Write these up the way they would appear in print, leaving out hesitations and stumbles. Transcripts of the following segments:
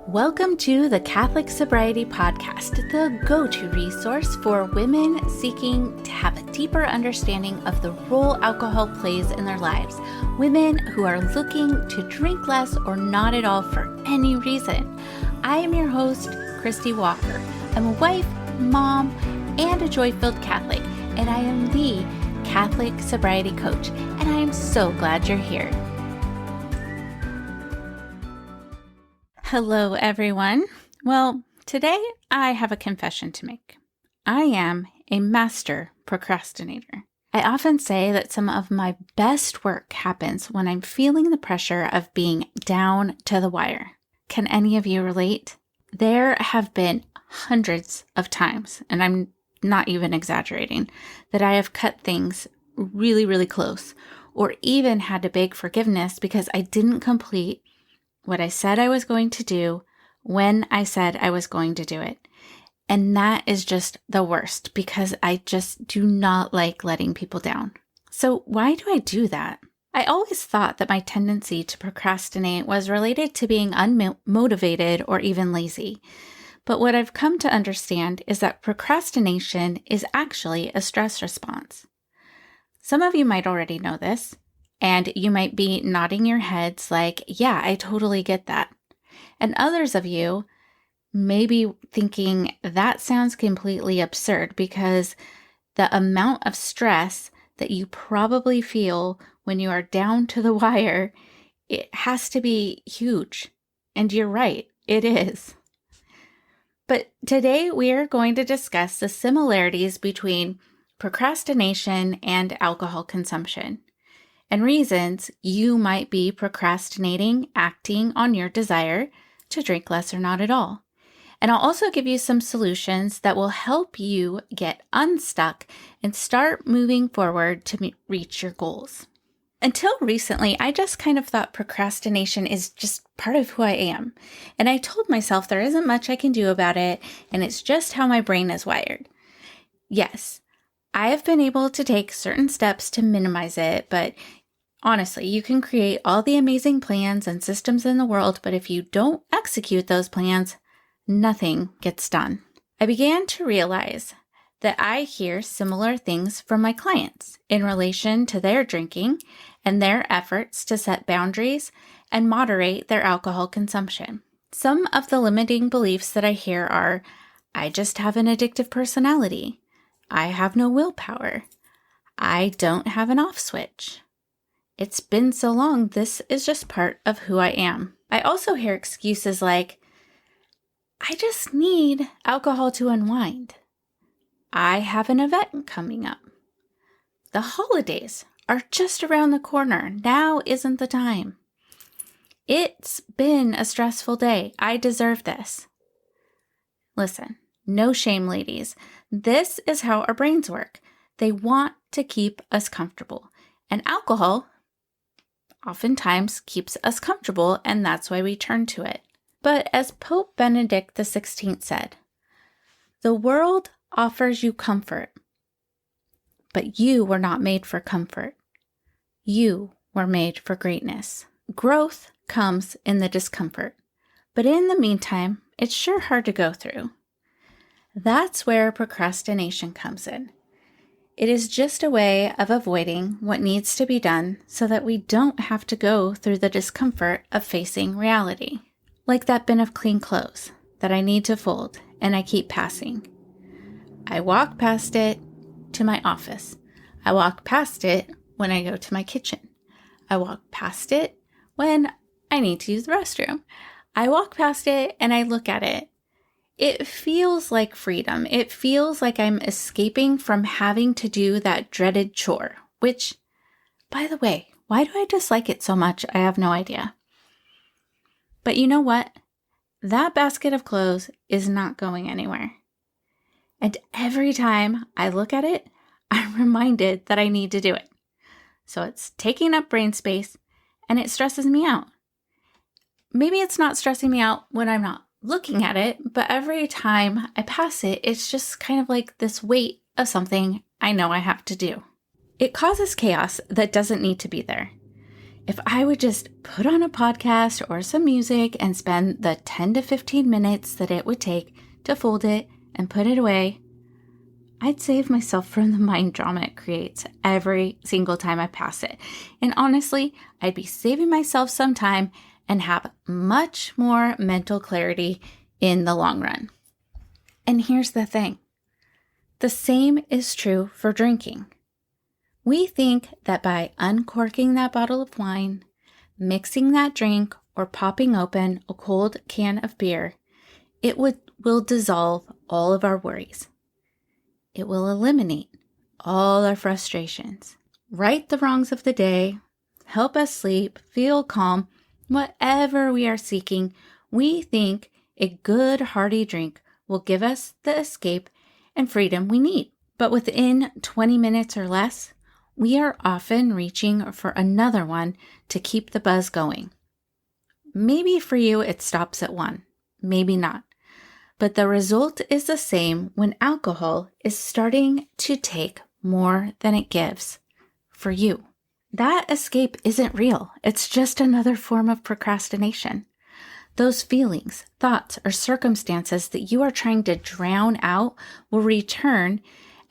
Welcome to the Catholic Sobriety Podcast, the go-to resource for women seeking to have a deeper understanding of the role alcohol plays in their lives. Women who are looking to drink less or not at all for any reason. I am your host, Christy Walker. I'm a wife, mom, and a joy-filled Catholic, and I am the Catholic Sobriety Coach, and I am so glad you're here. Hello, everyone. Well, today I have a confession to make. I am a master procrastinator. I often say that some of my best work happens when I'm feeling the pressure of being down to the wire. Can any of you relate? There have been hundreds of times, and I'm not even exaggerating, that I have cut things really, really close, or even had to beg forgiveness because I didn't complete what I said I was going to do when I said I was going to do it. And that is just the worst because I just do not like letting people down. So why do I do that? I always thought that my tendency to procrastinate was related to being unmotivated or even lazy. But what I've come to understand is that procrastination is actually a stress response. Some of you might already know this. And you might be nodding your heads like, yeah, I totally get that. And others of you may be thinking that sounds completely absurd because the amount of stress that you probably feel when you are down to the wire, it has to be huge. And you're right, it is. But today we are going to discuss the similarities between procrastination and alcohol consumption, and reasons you might be procrastinating, acting on your desire to drink less or not at all. And I'll also give you some solutions that will help you get unstuck and start moving forward to reach your goals. Until recently, I just kind of thought procrastination is just part of who I am. And I told myself there isn't much I can do about it, and it's just how my brain is wired. Yes, I have been able to take certain steps to minimize it, but honestly, you can create all the amazing plans and systems in the world, but if you don't execute those plans, nothing gets done. I began to realize that I hear similar things from my clients in relation to their drinking and their efforts to set boundaries and moderate their alcohol consumption. Some of the limiting beliefs that I hear are, I just have an addictive personality. I have no willpower. I don't have an off switch. It's been so long, this is just part of who I am. I also hear excuses like, I just need alcohol to unwind. I have an event coming up. The holidays are just around the corner. Now isn't the time. It's been a stressful day. I deserve this. Listen, no shame, ladies. This is how our brains work. They want to keep us comfortable. And alcohol oftentimes keeps us comfortable, and that's why we turn to it. But as Pope Benedict XVI said, the world offers you comfort, but you were not made for comfort. You were made for greatness. Growth comes in the discomfort, but in the meantime, it's sure hard to go through. That's where procrastination comes in. It is just a way of avoiding what needs to be done so that we don't have to go through the discomfort of facing reality. Like that bin of clean clothes that I need to fold and I keep passing. I walk past it to my office. I walk past it when I go to my kitchen. I walk past it when I need to use the restroom. I walk past it and I look at it. It feels like freedom. It feels like I'm escaping from having to do that dreaded chore, which, by the way, why do I dislike it so much? I have no idea. But you know what? That basket of clothes is not going anywhere. And every time I look at it, I'm reminded that I need to do it. So it's taking up brain space and it stresses me out. Maybe it's not stressing me out when I'm not looking at it, but every time I pass it, it's just kind of like this weight of something I know I have to do. It causes chaos that doesn't need to be there. If I would just put on a podcast or some music and spend the 10 to 15 minutes that it would take to fold it and put it away, I'd save myself from the mind drama it creates every single time I pass it. And honestly, I'd be saving myself some time and have much more mental clarity in the long run. And here's the thing. The same is true for drinking. We think that by uncorking that bottle of wine, mixing that drink, or popping open a cold can of beer, it will dissolve all of our worries. It will eliminate all our frustrations, right the wrongs of the day, help us sleep, feel calm, whatever we are seeking. We think a good hearty drink will give us the escape and freedom we need. But within 20 minutes or less, we are often reaching for another one to keep the buzz going. Maybe for you it stops at one, maybe not. But the result is the same when alcohol is starting to take more than it gives for you. That escape isn't real. It's just another form of procrastination. Those feelings, thoughts, or circumstances that you are trying to drown out will return,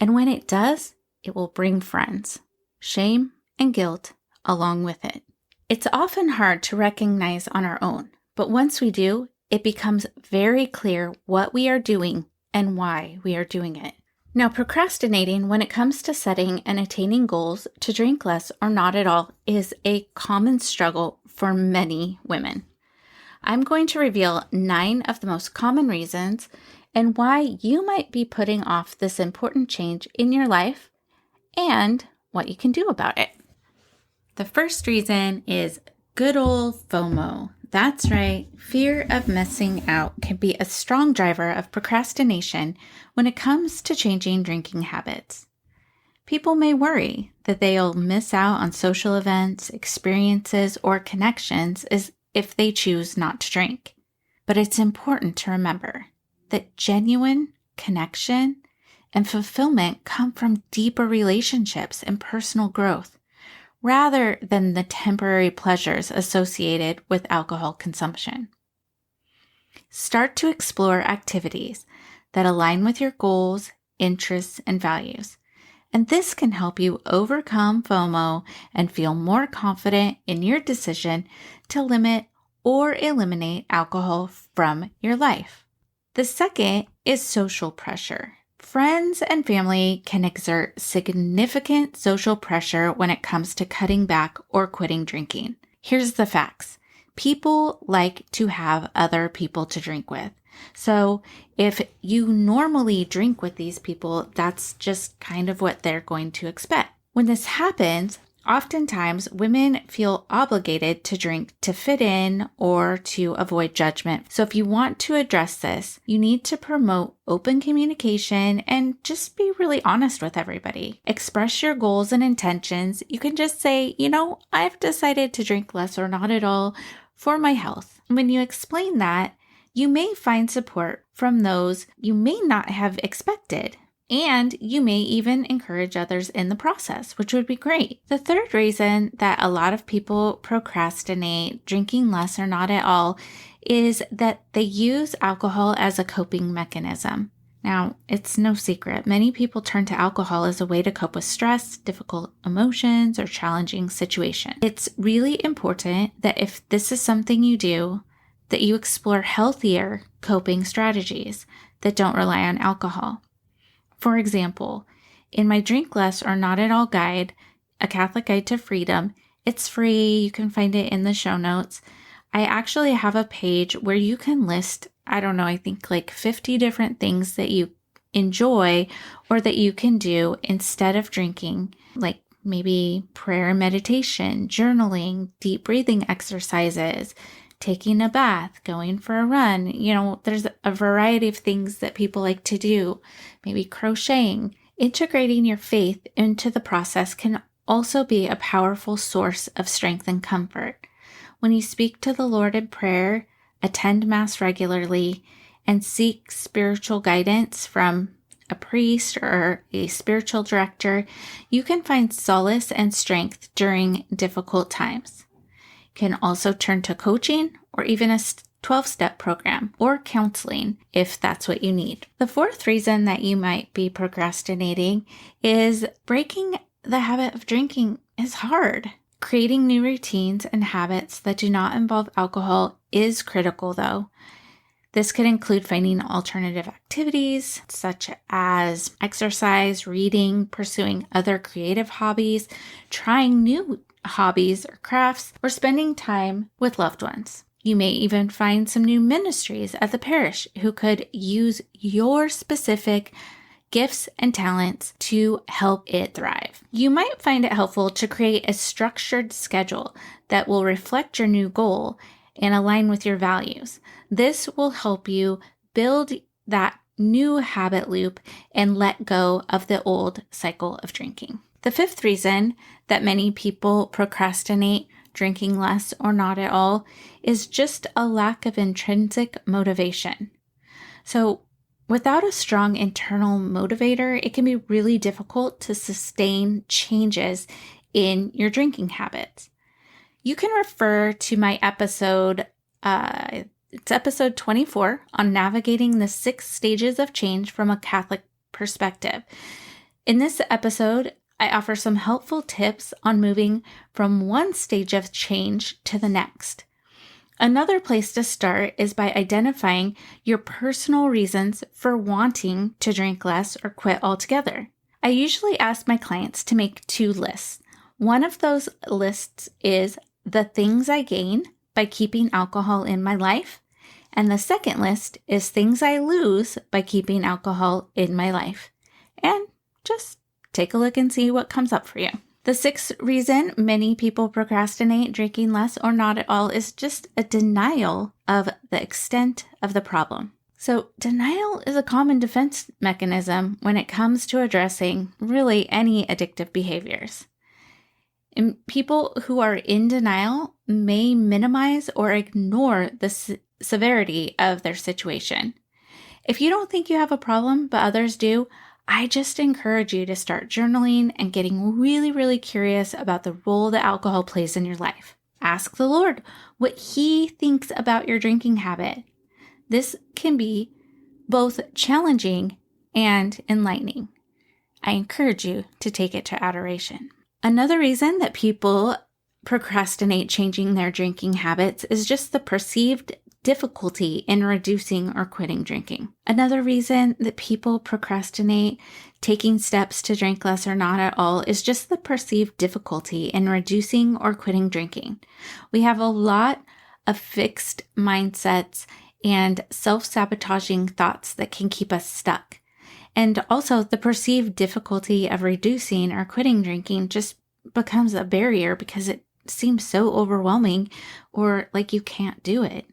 and when it does, it will bring friends, shame, and guilt along with it. It's often hard to recognize on our own, but once we do, it becomes very clear what we are doing and why we are doing it. Now, procrastinating when it comes to setting and attaining goals to drink less or not at all is a common struggle for many women. I'm going to reveal 9 of the most common reasons and why you might be putting off this important change in your life and what you can do about it. The first reason is good old FOMO. That's right, fear of missing out can be a strong driver of procrastination when it comes to changing drinking habits. People may worry that they'll miss out on social events, experiences, or connections if they choose not to drink. But it's important to remember that genuine connection and fulfillment come from deeper relationships and personal growth, rather than the temporary pleasures associated with alcohol consumption. Start to explore activities that align with your goals, interests, and values. And this can help you overcome FOMO and feel more confident in your decision to limit or eliminate alcohol from your life. The second is social pressure. Friends and family can exert significant social pressure when it comes to cutting back or quitting drinking. Here's the facts. People like to have other people to drink with. So if you normally drink with these people, that's just kind of what they're going to expect. When this happens, oftentimes women feel obligated to drink to fit in or to avoid judgment. So if you want to address this, you need to promote open communication and just be really honest with everybody. Express your goals and intentions. You can just say, I've decided to drink less or not at all for my health. When you explain that, you may find support from those you may not have expected. And you may even encourage others in the process, which would be great. The third reason that a lot of people procrastinate drinking less or not at all is that they use alcohol as a coping mechanism. Now, it's no secret. Many people turn to alcohol as a way to cope with stress, difficult emotions, or challenging situations. It's really important that if this is something you do, that you explore healthier coping strategies that don't rely on alcohol. For example, in my Drink Less or Not at All guide, A Catholic Guide to Freedom, it's free. You can find it in the show notes. I actually have a page where you can list, I think like 50 different things that you enjoy or that you can do instead of drinking, like maybe prayer and meditation, journaling, deep breathing exercises, taking a bath, going for a run. There's a variety of things that people like to do, maybe crocheting. Integrating your faith into the process can also be a powerful source of strength and comfort. When you speak to the Lord in prayer, attend Mass regularly, and seek spiritual guidance from a priest or a spiritual director, you can find solace and strength during difficult times. can also turn to coaching or even a 12-step program or counseling if that's what you need. The fourth reason that you might be procrastinating is breaking the habit of drinking is hard. Creating new routines and habits that do not involve alcohol is critical, though. This could include finding alternative activities such as exercise, reading, pursuing other creative hobbies, trying new hobbies or crafts, or spending time with loved ones. You may even find some new ministries at the parish who could use your specific gifts and talents to help it thrive. You might find it helpful to create a structured schedule that will reflect your new goal and align with your values. This will help you build that new habit loop and let go of the old cycle of drinking. The fifth reason that many people procrastinate drinking less or not at all is just a lack of intrinsic motivation. So without a strong internal motivator, it can be really difficult to sustain changes in your drinking habits. You can refer to my episode, it's episode 24 on navigating the 6 stages of change from a Catholic perspective. In this episode, I offer some helpful tips on moving from one stage of change to the next. Another place to start is by identifying your personal reasons for wanting to drink less or quit altogether. I usually ask my clients to make 2 lists. One of those lists is the things I gain by keeping alcohol in my life, and the second list is things I lose by keeping alcohol in my life. And just take a look and see what comes up for you. The 6th reason many people procrastinate drinking less or not at all is just a denial of the extent of the problem. So denial is a common defense mechanism when it comes to addressing really any addictive behaviors. And people who are in denial may minimize or ignore the severity of their situation. If you don't think you have a problem, but others do, I just encourage you to start journaling and getting really, really curious about the role that alcohol plays in your life. Ask the Lord what He thinks about your drinking habit. This can be both challenging and enlightening. I encourage you to take it to adoration. Another reason that people procrastinate changing their drinking habits is just the perceived difficulty in reducing or quitting drinking. Another reason that people procrastinate taking steps to drink less or not at all is just the perceived difficulty in reducing or quitting drinking. We have a lot of fixed mindsets and self-sabotaging thoughts that can keep us stuck. And also the perceived difficulty of reducing or quitting drinking just becomes a barrier because it seems so overwhelming or like you can't do it.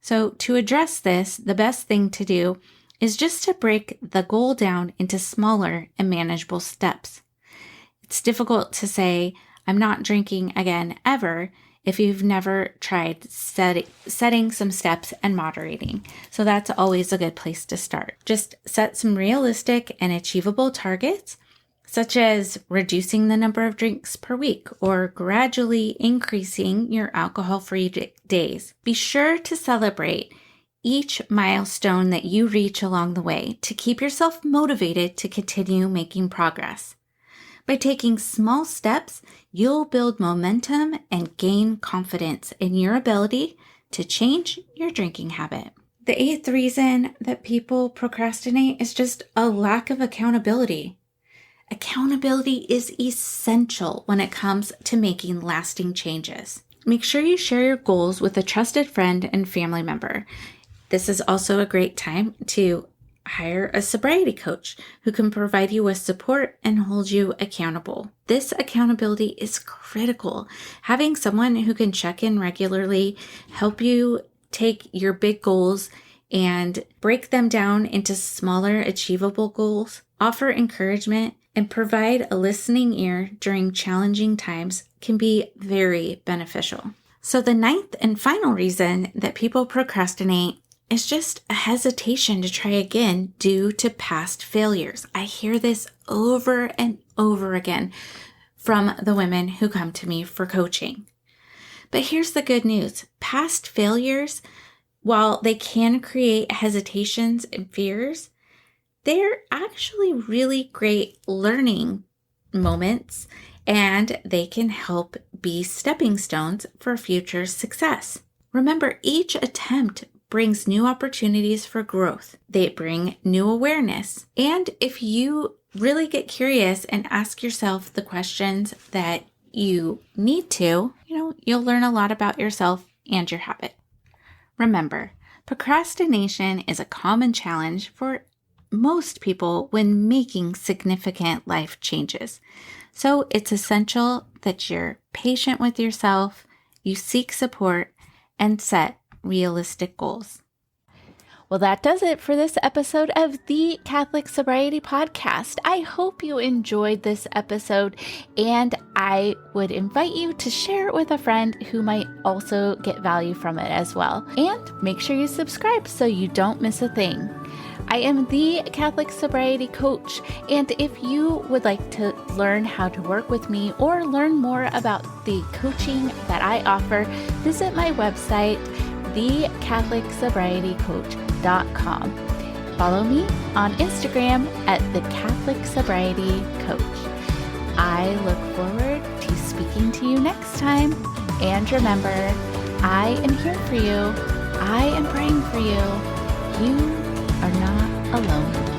So to address this, the best thing to do is just to break the goal down into smaller and manageable steps. It's difficult to say, I'm not drinking again ever, if you've never tried setting some steps and moderating. So that's always a good place to start. Just set some realistic and achievable targets, such as reducing the number of drinks per week or gradually increasing your alcohol-free days. Be sure to celebrate each milestone that you reach along the way to keep yourself motivated to continue making progress. By taking small steps, you'll build momentum and gain confidence in your ability to change your drinking habit. The 8th reason that people procrastinate is just a lack of accountability. Accountability is essential when it comes to making lasting changes. Make sure you share your goals with a trusted friend and family member. This is also a great time to hire a sobriety coach who can provide you with support and hold you accountable. This accountability is critical. Having someone who can check in regularly, help you take your big goals and break them down into smaller, achievable goals, offer encouragement, and provide a listening ear during challenging times can be very beneficial. So the 9th and final reason that people procrastinate is just a hesitation to try again due to past failures. I hear this over and over again from the women who come to me for coaching. But here's the good news. Past failures, while they can create hesitations and fears, they're actually really great learning moments, and they can help be stepping stones for future success. Remember, each attempt brings new opportunities for growth. They bring new awareness. And if you really get curious and ask yourself the questions that you need to, you'll learn a lot about yourself and your habit. Remember, procrastination is a common challenge for most people when making significant life changes. So it's essential that you're patient with yourself, you seek support, and set realistic goals. Well, that does it for this episode of the Catholic Sobriety Podcast. I hope you enjoyed this episode, and I would invite you to share it with a friend who might also get value from it as well. And make sure you subscribe so you don't miss a thing. I am the Catholic Sobriety Coach, and if you would like to learn how to work with me or learn more about the coaching that I offer, visit my website, thecatholicsobrietycoach.com. Follow me on Instagram at the Catholic Sobriety Coach. I look forward to speaking to you next time. And remember, I am here for you. I am praying for you. You are not alone.